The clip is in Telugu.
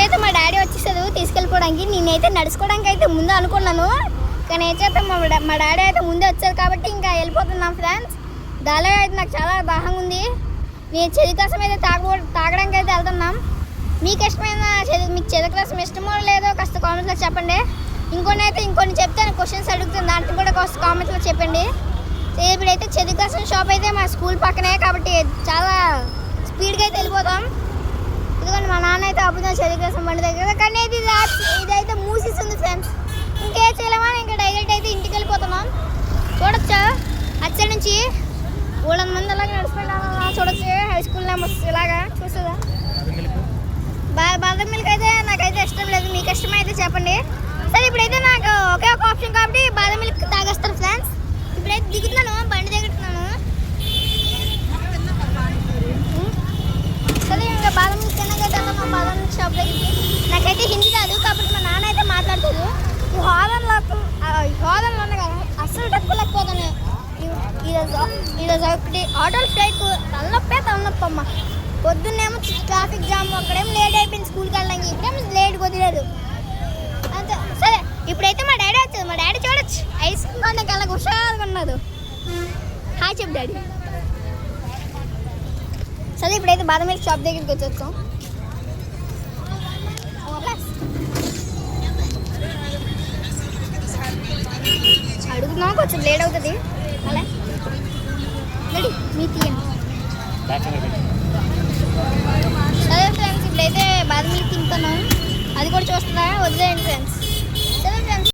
ఇప్పుడైతే మా డాడీ వచ్చేసాడు తీసుకెళ్ళిపోవడానికి. నేనైతే నడుచుకోవడానికి అయితే ముందు అనుకున్నాను, కానీ ఏం చేస్తాం మా డాడీ అయితే ముందే వచ్చారు కాబట్టి ఇంకా వెళ్ళిపోతున్నాం ఫ్రెండ్స్. దాలో అయితే నాకు చాలా దాహంగా ఉంది. నేను చెరుకు రసం అయితే తాగడానికి అయితే వెళ్తున్నాం. మీకు ఇష్టమైన మీకు చెరుకు రసం ఇష్టమో లేదో కాస్త కామెంట్స్లో చెప్పండి. ఇంకొన్ని చెప్తాను, క్వశ్చన్స్ అడుగుతాను, దాంట్లో కూడా కాస్త కామెంట్స్లో చెప్పండి. ఇప్పుడైతే చెరుకు రసం షాప్ అయితే మా స్కూల్ పక్కనే కాబట్టి చాలా స్పీడ్గా అయితే వెళ్ళిపోతాం. ఎందుకంటే మా నాన్న అయితే అప్పుడున్న చెరుకు రసం బండి దగ్గర, కానీ ఇదైతే మూసేస్తుంది ఫ్రెండ్స్. ఇంకేం చేయలేమని ఇంకా డైరెక్ట్ అయితే ఇంటికి వెళ్ళిపోతున్నాం. చూడొచ్చా అచ్చడి నుంచి 300 మంది అలాగే నడిచిపోయినా చూడొచ్చు. హై స్కూల్ నెంబర్స్ ఇలాగా చూస్తుందా. బాదం మిల్క్ అయితే నాకైతే ఇష్టం లేదు, మీకు ఇష్టమైతే చెప్పండి. సరే ఇప్పుడైతే నాకు ఒకే ఒక ఆప్షన్ కాబట్టి బాదం మిల్క్ తాగేస్తాను ఫ్రెండ్స్. ఇప్పుడైతే దిగుతున్నాను, బండి దిగుతున్నాను. సరే ఇంకా బాదం మిల్క్ తిన్నాకైతే మా బాదం మిల్క్ షాప్ దగ్గరికి. నాకైతే హిందీ కాదు కాబట్టి మా నాన్న అయితే మాట్లాడుతుంది. ఈ హారన్లో ఉన్నాయి కదా అస్సలు తక్కువలేకపోతాను. ఈరోజు ఒకటి ఆటోలు స్ట్రైక్, తలనొప్పి అమ్మ. పొద్దున్నేమో ట్రాఫిక్ జామ్, అక్కడేమో లేట్ అయిపోయింది స్కూల్కి వెళ్ళడానికి, ఇప్పుడేమో లేట్ కుదిలేదు అంతే. సరే ఇప్పుడైతే మా డాడీ వచ్చాడు. మా డాడీ చూడొచ్చు ఐస్ క్రీమ్ కొనడానికి అలా హుషారుగా ఉన్నది. హాయ్ చెప్పు డాడీ. సరే ఇప్పుడైతే బాదం మిల్క్ షాప్ దగ్గరికి వచ్చేస్తాం. అడుగుతున్నాం, కొంచెం లేట్ అవుతుంది. అలా రెడీ మీ తీయండి. సరే ఫ్రెండ్స్ ఇప్పుడైతే బాదం మిల్క్ తింటున్నాం, అది కూడా చూస్తున్నారా, వదిలేయండి ఫ్రెండ్స్.